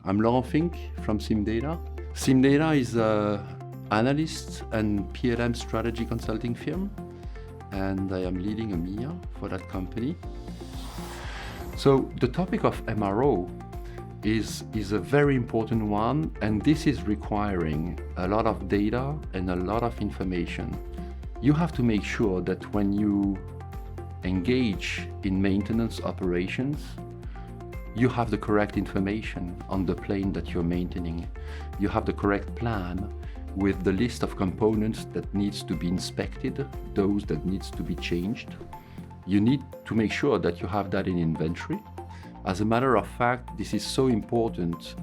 I'm Laurent Finck from CIMdata. CIMdata is an analyst and PLM strategy consulting firm, and I am leading EMEA for that company. So the topic of MRO is a very important one, and this is requiring a lot of data and a lot of information. You have to make sure that when you engage in maintenance operations, you have the correct information on the plane that you're maintaining. You have the correct plan with the list of components that needs to be inspected, those that needs to be changed. You need to make sure that you have that in inventory. As a matter of fact, this is so important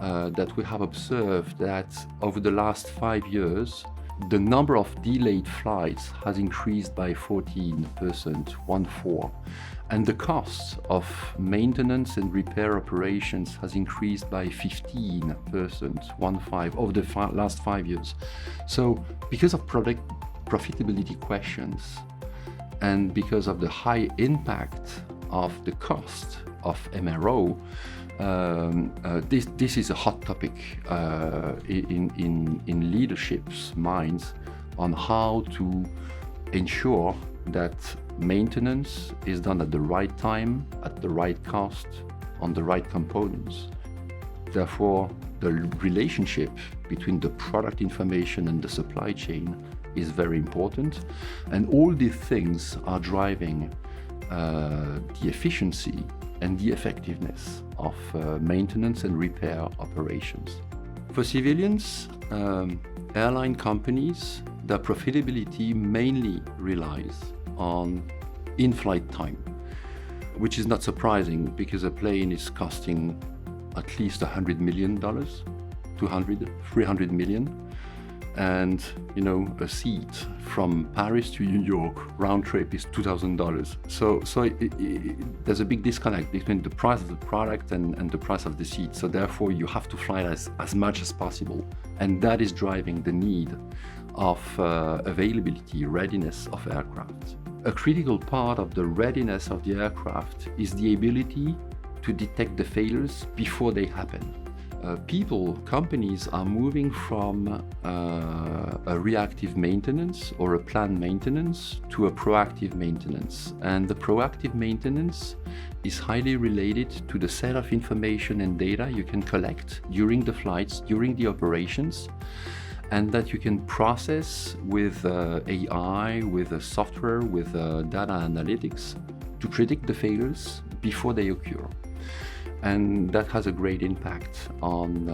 that we have observed that over the last 5 years, the number of delayed flights has increased by 14%, and the cost of maintenance and repair operations has increased by 15%, over the last 5 years. So because of product profitability questions and because of the high impact of the cost of MRO, this is a hot topic in leadership's minds on how to ensure that maintenance is done at the right time, at the right cost, on the right components. Therefore, the relationship between the product information and the supply chain is very important, and all these things are driving the efficiency and the effectiveness of maintenance and repair operations. For civilians, airline companies, their profitability mainly relies on in-flight time, which is not surprising because a plane is costing at least $100 million, 200, 300 million. And a seat from Paris to New York round trip is $2,000. So there's a big disconnect between the price of the product and the price of the seat. So therefore, you have to fly as much as possible, and that is driving the need of availability, readiness of aircraft. A critical part of the readiness of the aircraft is the ability to detect the failures before they happen. Companies are moving from a reactive maintenance or a planned maintenance to a proactive maintenance. And the proactive maintenance is highly related to the set of information and data you can collect during the flights, during the operations, and that you can process with AI, with software, with data analytics to predict the failures before they occur. And that has a great impact on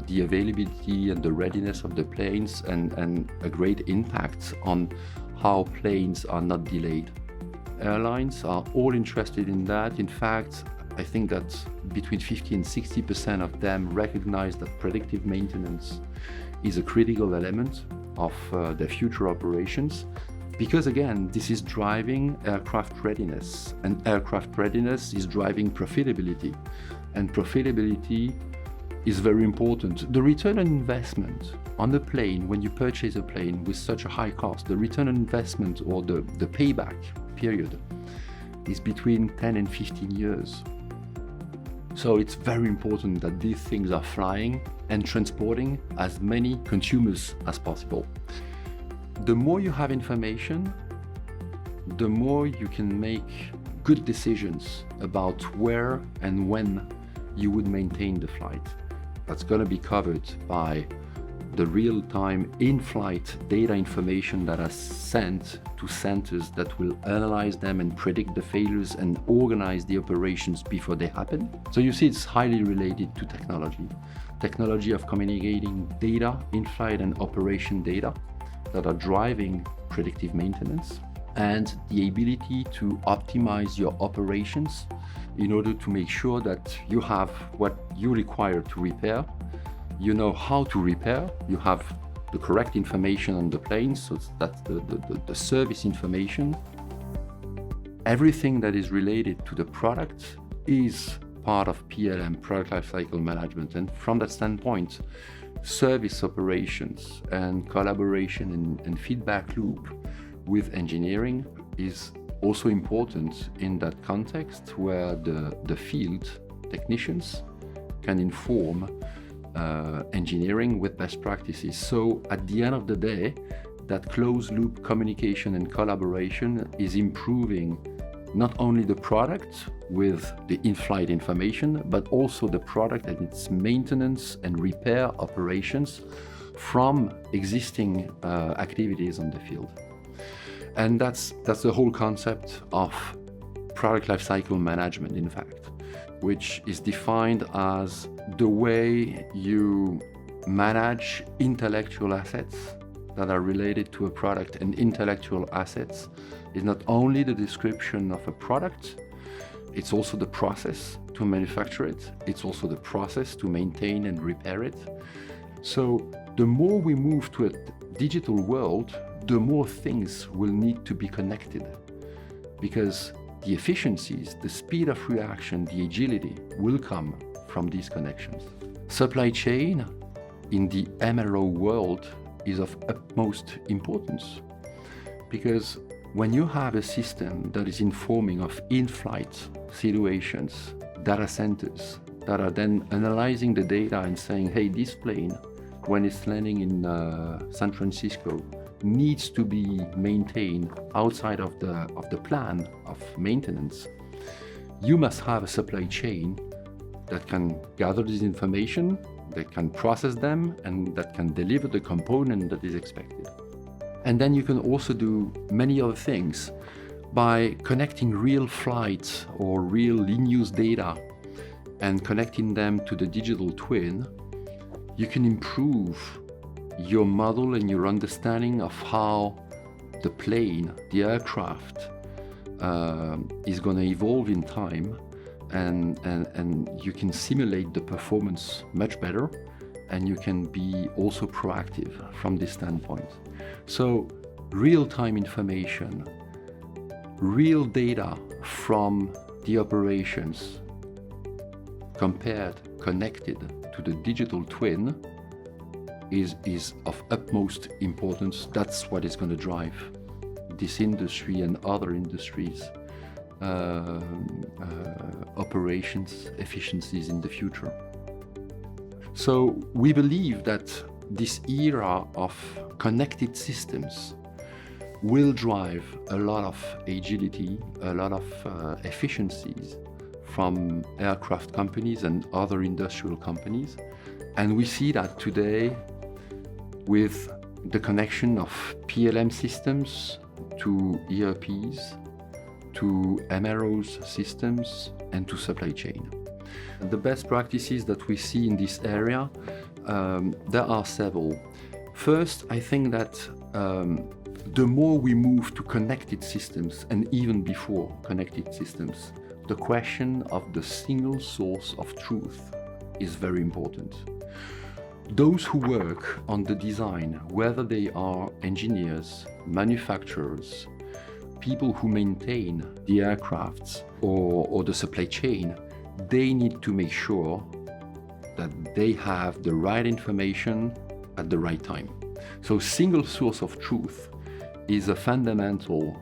the availability and the readiness of the planes, and a great impact on how planes are not delayed. Airlines are all interested in that. In fact, I think that between 50 and 60% of them recognize that predictive maintenance is a critical element of their future operations. Because again, this is driving aircraft readiness, and aircraft readiness is driving profitability. And profitability is very important. The return on investment on a plane, when you purchase a plane with such a high cost, the return on investment or the payback period is between 10 and 15 years. So it's very important that these things are flying and transporting as many consumers as possible. The more you have information, the more you can make good decisions about where and when you would maintain the flight. That's going to be covered by the real-time in-flight data information that is sent to centers that will analyze them and predict the failures and organize the operations before they happen. So you see, it's highly related to technology of communicating data, in-flight and operation data that are driving predictive maintenance, and the ability to optimize your operations in order to make sure that you have what you require to repair, you know how to repair, you have the correct information on the plane, so that's the service information. Everything that is related to the product is part of PLM, product lifecycle management, and from that standpoint, service operations and collaboration and feedback loop with engineering is also important in that context, where the field technicians can inform engineering with best practices. So at the end of the day, that closed loop communication and collaboration is improving not only the product with the in-flight information, but also the product and its maintenance and repair operations from existing activities on the field. And that's the whole concept of product lifecycle management, in fact, which is defined as the way you manage intellectual assets that are related to a product. And intellectual assets is not only the description of a product, it's also the process to manufacture it, it's also the process to maintain and repair it. So the more we move to a digital world, the more things will need to be connected, because the efficiencies, the speed of reaction, the agility will come from these connections. Supply chain in the MRO world is of utmost importance, because when you have a system that is informing of in-flight situations, data centers that are then analyzing the data and saying, hey, this plane, when it's landing in San Francisco, needs to be maintained outside of the plan of maintenance, you must have a supply chain that can gather this information, that can process them, and that can deliver the component that is expected. And then you can also do many other things by connecting real flights or real in-use data and connecting them to the digital twin. You can improve your model and your understanding of how the plane, the aircraft, is going to evolve in time, and you can simulate the performance much better, and you can be also proactive from this standpoint. So real-time information, real data from the operations connected to the digital twin is of utmost importance. That's what is going to drive this industry and other industries' operations efficiencies in the future. So we believe that this era of connected systems will drive a lot of agility, a lot of efficiencies from aircraft companies and other industrial companies. And we see that today with the connection of PLM systems to ERPs, to MROs systems, and to supply chain. The best practices that we see in this area, there are several. First, I think that the more we move to connected systems, and even before connected systems, the question of the single source of truth is very important. Those who work on the design, whether they are engineers, manufacturers, people who maintain the aircrafts or the supply chain, they need to make sure that they have the right information at the right time. So single source of truth is a fundamental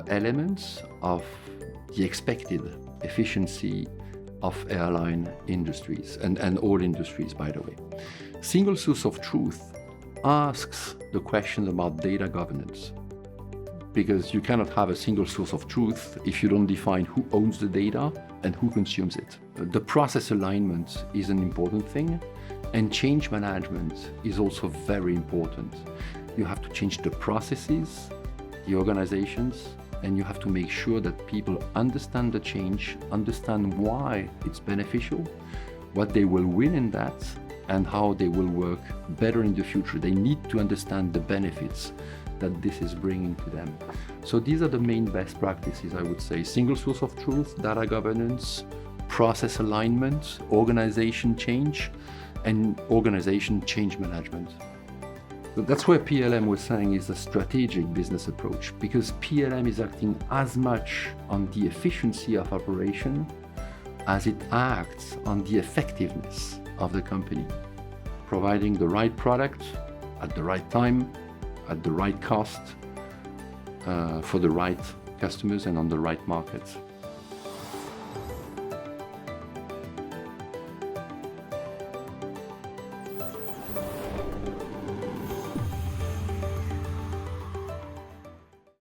element of the expected efficiency of airline industries and all industries, by the way. Single source of truth asks the question about data governance, because you cannot have a single source of truth if you don't define who owns the data and who consumes it. The process alignment is an important thing, and change management is also very important. You have to change the processes, the organizations, and you have to make sure that people understand the change, understand why it's beneficial, what they will win in that, and how they will work better in the future. They need to understand the benefits that this is bringing to them. So these are the main best practices, I would say. Single source of truth, data governance, process alignment, organization change, and organization change management. But that's where PLM was saying is a strategic business approach, because PLM is acting as much on the efficiency of operation as it acts on the effectiveness of the company, providing the right product at the right time, at the right cost, for the right customers and on the right markets.